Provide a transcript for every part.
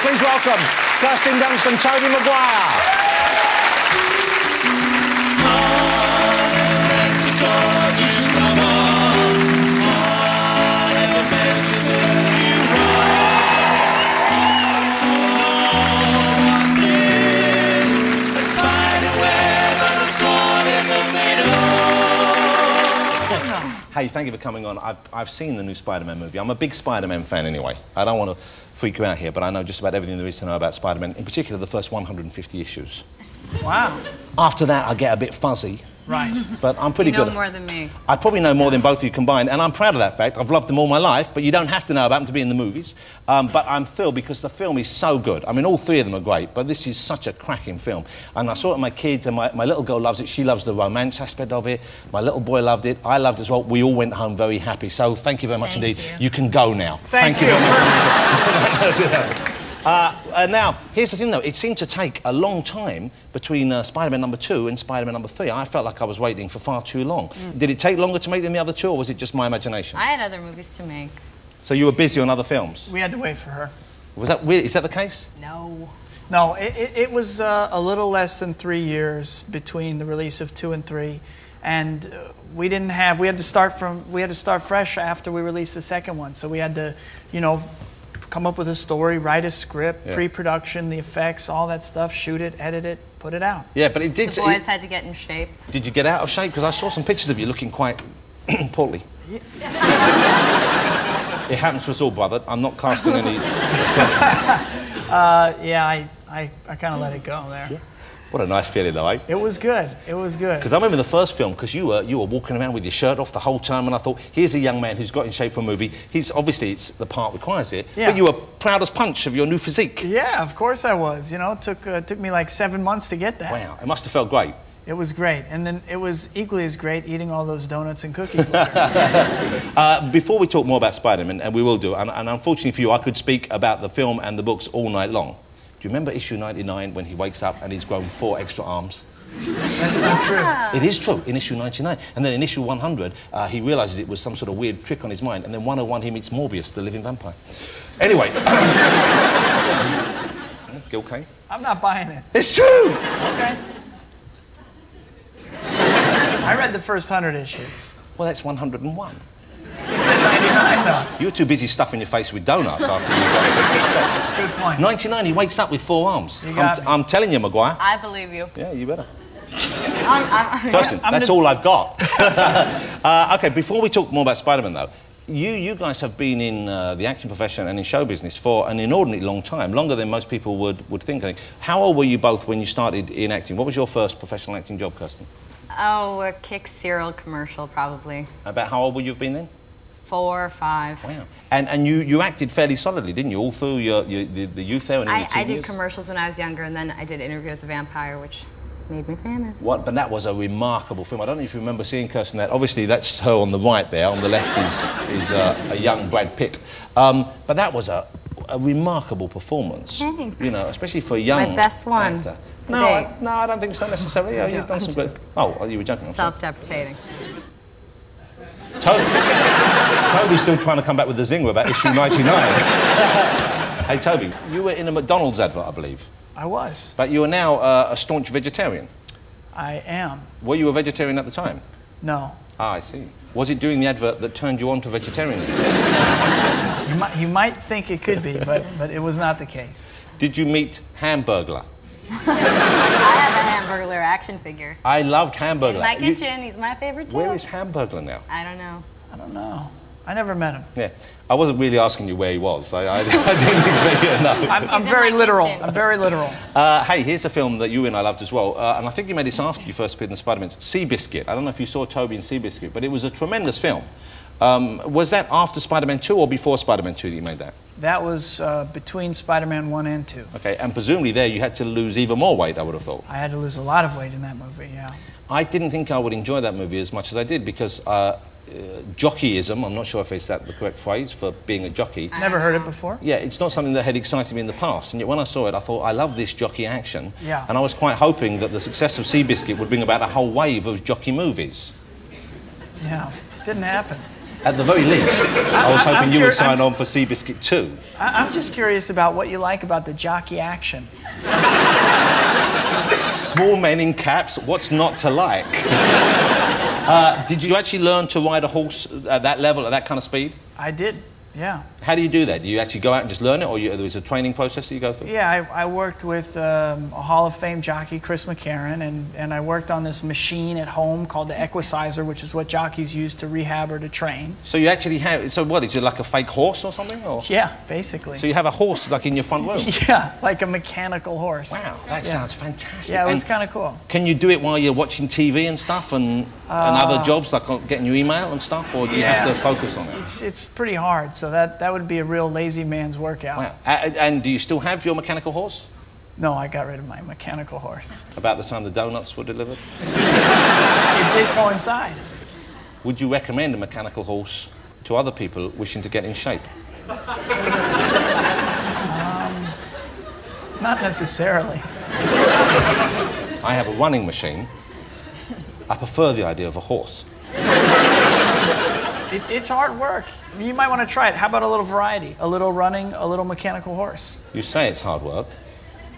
Please welcome Kirsten Dunst and Tobey Maguire. Hey, thank you for coming on. I've seen the new Spider-Man movie. I'm a big Spider-Man fan anyway. I don't want to freak you out here, but I know just about everything there is to know about Spider-Man, in particular the first 150 issues. Wow. After that, I get a bit fuzzy. Right. But I'm pretty good. You know more than me. I probably know more than both of you combined, and I'm proud of that fact. I've loved them all my life, but you don't have to know about them to be in the movies. But I'm thrilled because the film is so good. I mean, all three of them are great, but this is such a cracking film. And I saw it with my kids, and my little girl loves it. She loves the romance aspect of it. My little boy loved it. I loved it as well. We all went home very happy. So thank you very much indeed. You can go now. Thank you very much. Now, here's the thing, though. It seemed to take a long time between Spider-Man number 2 and Spider-Man number 3. I felt like I was waiting for far too long. Did it take longer to make than the other two, or was it just my imagination? I had other movies to make. So you were busy on other films? We had to wait for her. Was that really? Is that the case? No. No, it was a little less than 3 years between the release of 2 and 3, and we had to start fresh after we released the second one. So we had to, you know, come up with a story, write a script, pre-production, the effects, all that stuff, shoot it, edit it, put it out. Yeah, but it did... The boys had to get in shape. Did you get out of shape? Because I saw some pictures of you looking quite portly. Yeah. It happens to us all, brother. I'm not casting any discussion. Yeah, I kind of let it go there. Yeah. What a nice feeling, though, eh? It was good. It was good. Because I remember the first film, because you were walking around with your shirt off the whole time, and I thought, here's a young man who's got in shape for a movie. It's the part requires it, but you were proud as punch of your new physique. Yeah, of course I was. You know, it took me like 7 months to get that. Wow, it must have felt great. It was great, and then it was equally as great eating all those donuts and cookies later. Before we talk more about Spider-Man, and we will do, and unfortunately for you, I could speak about the film and the books all night long. Do you remember issue 99 when he wakes up and he's grown 4 extra arms? That's not true. It is true, in issue 99. And then in issue 100, he realises it was some sort of weird trick on his mind, and then 101 he meets Morbius, the living vampire. Anyway. Gil Kane? I'm not buying it. It's true! Okay. I read the first 100 issues. Well, that's 101. You said 99, though. You were too busy stuffing your face with donuts after you got to... Good point. 99, he wakes up with 4 arms. You got me. I'm telling you, Maguire. I believe you. Yeah, you better. Kirsten, that's all I've got. OK, before we talk more about Spider-Man, though, you guys have been in the acting profession and in show business for an inordinately long time, longer than most people would think. I think. How old were you both when you started in acting? What was your first professional acting job, Kirsten? Oh, a Kick cereal commercial, probably. About how old would you have been then? 4 or 5. Wow. And you acted fairly solidly, didn't you, all through the youth there and in your teen I did years? commercials when I was younger, and then I did Interview with the Vampire, which made me famous. What? But that was a remarkable film. I don't know if you remember seeing Kirsten that. Obviously, that's her on the right there. On the left is a young Brad Pitt. But that was a remarkable performance. Thanks. You know, especially for a young My best one. actor. No, I don't think so necessarily. Oh, you've done some great... Oh, you were joking. Self-deprecating. Toby's still trying to come back with the zinger about issue 99. Hey, Toby, you were in a McDonald's advert, I believe. I was. But you are now a staunch vegetarian. I am. Were you a vegetarian at the time? No. Ah, I see. Was it doing the advert that turned you on to vegetarianism? You might think it could be, but it was not the case. Did you meet Hamburglar? I have a Hamburglar action figure. I loved Hamburglar. In my kitchen, he's my favorite too. Where is Hamburglar now? I don't know. I don't know. I never met him. Yeah, I wasn't really asking you where he was. I didn't expect you to know. I'm very literal. I'm very literal. Hey, here's a film that you and I loved as well, and I think you made this after you first appeared in Spider-Man. Seabiscuit. I don't know if you saw Tobey in Seabiscuit, but it was a tremendous film. Was that after Spider-Man 2 or before Spider-Man 2 that you made that? That was between Spider-Man 1 and 2. Okay, and presumably there you had to lose even more weight, I would have thought. I had to lose a lot of weight in that movie, yeah. I didn't think I would enjoy that movie as much as I did because jockeyism, I'm not sure if it's that the correct phrase for being a jockey. Never heard it before? Yeah, it's not something that had excited me in the past, and yet when I saw it I thought, I love this jockey action. Yeah. And I was quite hoping that the success of Seabiscuit would bring about a whole wave of jockey movies. Yeah, didn't happen. At the very least, I was hoping you would sign I'm- on for Seabiscuit 2. I'm just curious about what you like about the jockey action. Small men in caps, what's not to like? Did you actually learn to ride a horse at that level, at that kind of speed? I did, yeah. How do you do that? Do you actually go out and just learn it, or there's a training process that you go through? Yeah, I worked with a Hall of Fame jockey, Chris McCarron, and I worked on this machine at home called the Equicizer, which is what jockeys use to rehab or to train. So you actually have, so what, is it like a fake horse or something? Or? Yeah, basically. So you have a horse like in your front room? Yeah, like a mechanical horse. Wow, that sounds fantastic. Yeah, it was And kind of cool. can you do it while you're watching TV and stuff and other jobs, like getting your email and stuff, or do you have to focus on it? It's pretty hard, so that would be a real lazy man's workout. Wow. And do you still have your mechanical horse? No, I got rid of my mechanical horse. About the time the donuts were delivered? It did coincide. Would you recommend a mechanical horse to other people wishing to get in shape? Not necessarily. I have a running machine. I prefer the idea of a horse. It's hard work. You might want to try it. How about a little variety? A little running, a little mechanical horse. You say it's hard work,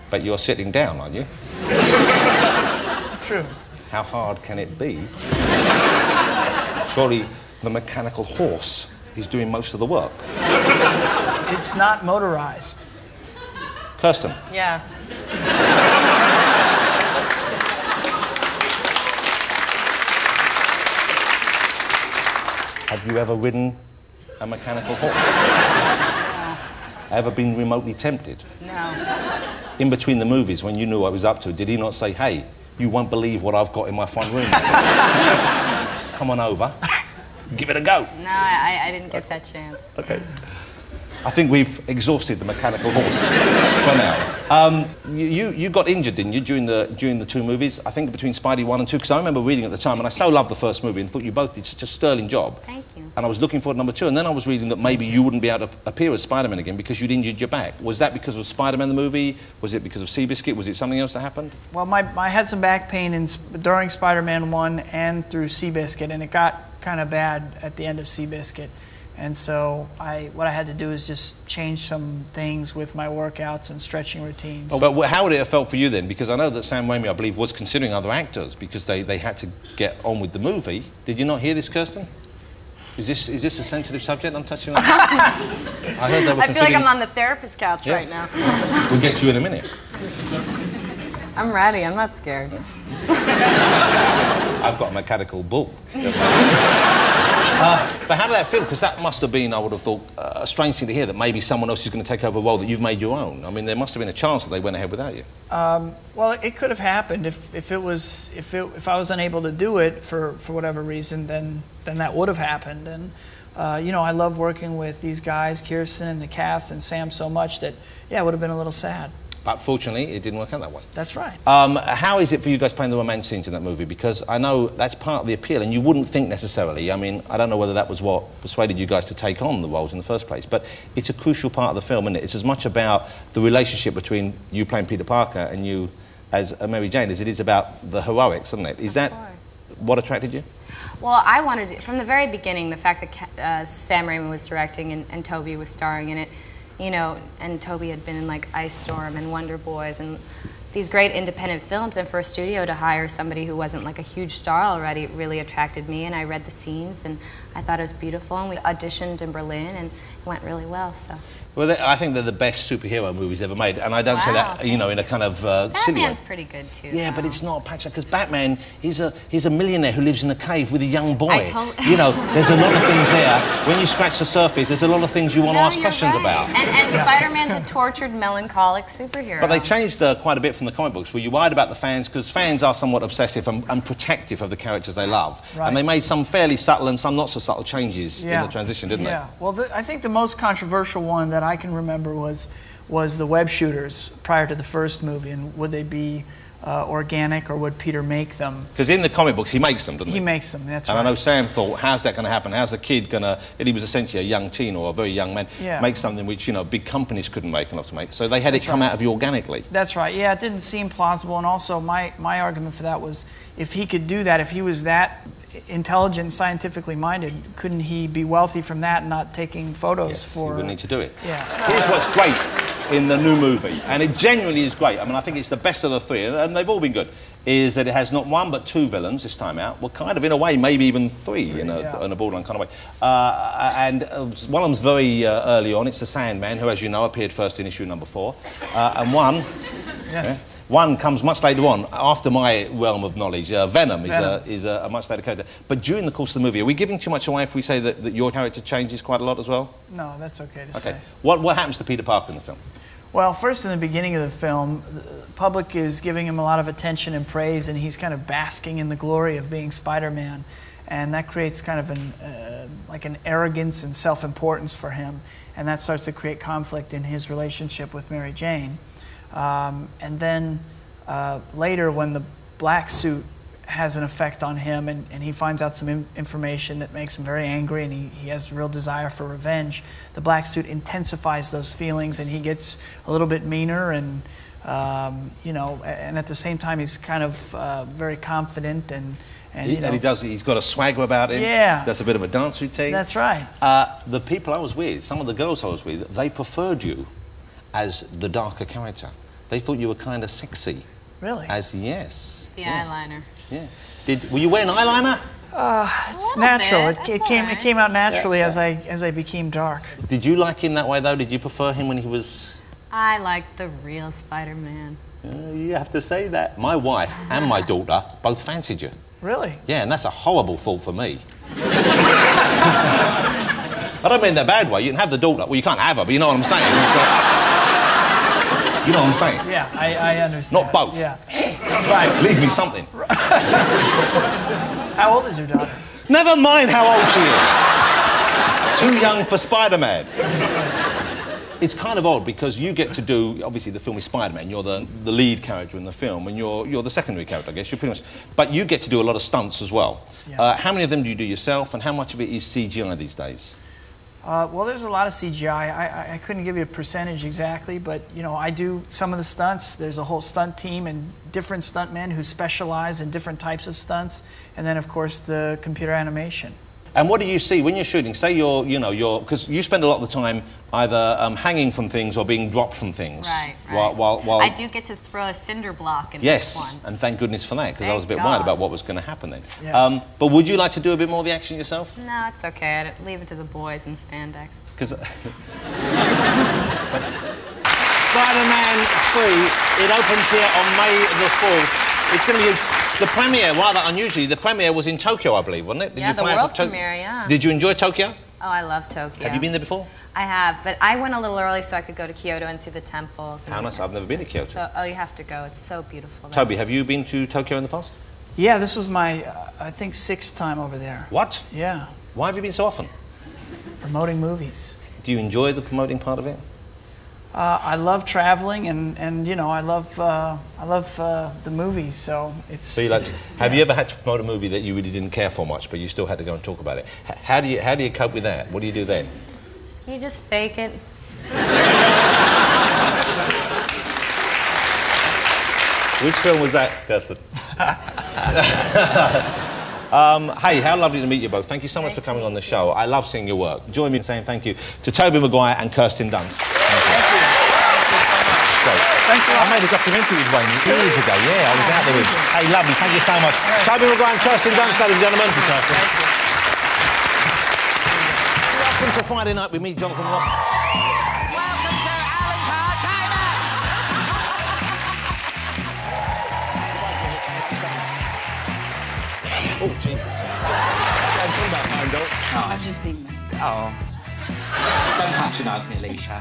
but you're sitting down, aren't you? True. How hard can it be? Surely the mechanical horse is doing most of the work. It's not motorized. Kirsten, Yeah. have you ever ridden a mechanical horse? Ever been remotely tempted? No. In between the movies, when you knew what I was up to, did he not say, hey, you won't believe what I've got in my front room? Come on over. Give it a go. No, I didn't get that chance. Okay. I think we've exhausted the mechanical horse for now. You got injured, didn't you, during the two movies? I think between Spidey 1 and 2, because I remember reading at the time, and I so loved the first movie and thought you both did such a sterling job. Thank you. And I was looking forward to number 2, and then I was reading that maybe you wouldn't be able to appear as Spiderman again because you'd injured your back. Was that because of Spiderman the movie? Was it because of Seabiscuit? Was it something else that happened? Well, I had some back pain during Spider-Man 1 and through Seabiscuit, and it got kind of bad at the end of Seabiscuit. And so what I had to do is just change some things with my workouts and stretching routines. Oh, but how would it have felt for you then? Because I know that Sam Raimi, I believe, was considering other actors because they had to get on with the movie. Did you not hear this, Kirsten? Is this a sensitive subject I'm touching on? I heard they were I feel like considering... I'm on the therapist couch right now. We'll get you in a minute. I'm ready. I'm not scared. I've got a mechanical bull. But how did that feel? Because that must have been, I would have thought, a strange thing to hear, that maybe someone else is going to take over a role that you've made your own. I mean, there must have been a chance that they went ahead without you. Well, it could have happened if I was unable to do it for whatever reason, then that would have happened. And I love working with these guys, Kirsten and the cast and Sam, so much that it would have been a little sad. But fortunately, it didn't work out that way. That's right. How is it for you guys playing the romance scenes in that movie? Because I know that's part of the appeal, and you wouldn't think necessarily. I mean, I don't know whether that was what persuaded you guys to take on the roles in the first place, but it's a crucial part of the film, isn't it? It's as much about the relationship between you playing Peter Parker and you as Mary Jane as it is about the heroics, isn't it? Is that what attracted you? Well, I wanted, from the very beginning, the fact that Sam Raimi was directing and Tobey was starring in it, and Tobey had been in like Ice Storm and Wonder Boys and these great independent films, and for a studio to hire somebody who wasn't like a huge star already really attracted me, and I read the scenes and I thought it was beautiful, and we auditioned in Berlin and it went really well, so. Well, I think they're the best superhero movies ever made, and I don't say that, in a kind of silly way. Batman's pretty good too. Yeah, though. but it's not a patch because Batman, he's a millionaire who lives in a cave with a young boy. I There's a lot of things there. When you scratch the surface, there's a lot of things you want to ask questions about. And Spider-Man's a tortured, melancholic superhero. But they changed quite a bit from the comic books, where you worried about the fans, because fans are somewhat obsessive and protective of the characters they love. Right. And they made some fairly subtle and some not so subtle changes in the transition, didn't they? Yeah. Well, I think the most controversial one that I can remember was the web shooters prior to the first movie, and would they be organic or would Peter make them? Because in the comic books he makes them, doesn't he? He makes them, that's right. right. And I know Sam thought, how's that going to happen? How's a kid going to... He was essentially a young teen or a very young man, make something which, big companies couldn't make enough to make. So they had it come out of you organically. That's right, yeah, it didn't seem plausible, and also my argument for that was if he could do that, if he was that intelligent, scientifically minded. Couldn't he be wealthy from that and not taking photos Yes, for... you would need to do it. Yeah. Here's what's great in the new movie, and it genuinely is great. I mean, I think it's the best of the three, and they've all been good, is that it has not one but two villains this time out. Well, kind of, in a way, maybe even three in a borderline kind of way. One of them's very early on. It's the Sandman, who, as you know, appeared first in issue number 4. And one... Yes. One comes much later on, after my realm of knowledge. Venom is a much later character. But during the course of the movie, are we giving too much away if we say that your character changes quite a lot as well? No, that's okay to say. What happens to Peter Parker in the film? Well, first, in the beginning of the film, the public is giving him a lot of attention and praise, and he's kind of basking in the glory of being Spider-Man. And that creates kind of like an arrogance and self-importance for him. And that starts to create conflict in his relationship with Mary Jane. And then later, when the black suit has an effect on him and he finds out some information that makes him very angry and he has a real desire for revenge, the black suit intensifies those feelings and he gets a little bit meaner and, you know, and at the same time he's kind of very confident and you know, he's got a swagger about him. Yeah. That's a bit of a dance routine. That's right. The people I was with, some of the girls I was with, they preferred you as the darker character. They thought you were kind of sexy. Really? Yes. The eyeliner. Yeah. Were you wearing eyeliner? It's natural. Bit. It came out naturally as I became dark. Did you like him that way though? Did you prefer him when he was? I like the real Spider-Man. You have to say that. My wife and my daughter both fancied you. Really? Yeah, and that's a horrible thought for me. I don't mean in a bad way. You can have the daughter. Well, you can't have her, but you know what I'm saying. You know what I'm saying? Yeah, I understand. Not both. Yeah. Right. Leave me something. How old is your daughter? Never mind how old she is. Too young for Spider-Man. It's kind of odd because you get to do, obviously the film is Spider-Man, you're the lead character in the film and you're the secondary character, I guess, you're pretty much, but you get to do a lot of stunts as well. Yeah. How many of them do you do yourself and how much of it is CGI these days? Well, there's a lot of CGI. I couldn't give you a percentage exactly, but you know, I do some of the stunts. There's a whole stunt team and different stuntmen who specialize in different types of stunts, and then of course the computer animation. And what do you see when you're shooting? Say you're, because you spend a lot of the time either hanging from things or being dropped from things. Right. While I do get to throw a cinder block in yes, this one. and thank goodness for that, because I was a bit Thank worried God. about what was going to happen then. Yes. But would you like to do a bit more of the action yourself? No, it's okay. I leave it to the boys in spandex. Because Spider-Man 3, it opens here on May the 4th. It's going to be the premiere, rather unusually, the premiere was in Tokyo, I believe, wasn't it? Did Yeah, you the fly out world from premiere, yeah. Did you enjoy Tokyo? Oh, I love Tokyo. Have you been there before? I have, but I went a little early so I could go to Kyoto and see the temples. How nice. I've never been to Kyoto. So, you have to go. It's so beautiful there. Toby, have you been to Tokyo in the past? Yeah, this was my, I think, 6th time over there. What? Yeah, Why have you been so often? promoting movies. Do you enjoy the promoting part of it? I love traveling, and you know, I love the movies. So it's. So you like? Have you ever had to promote a movie that you really didn't care for much, but you still had to go and talk about it? How do you cope with that? What do you do then? You just fake it. Which film was that, Kirsten? Hey, how lovely to meet you both. Thank you so much for coming on the show. I love seeing your work. Join me in saying thank you to Tobey Maguire and Kirsten Dunst. Thank you. Thanks a lot. I made a documentary with Wayne years ago. Yeah, I was out there with. Hey, lovely. Thank you so much. Tobey Maguire and Kirsten Dunst, ladies and gentlemen. Welcome to Friday Night with me, Jonathan Ross. Welcome to Alan Carr, China! Oh, Jesus. I was just being nice. Oh. Don't patronise me, Alicia.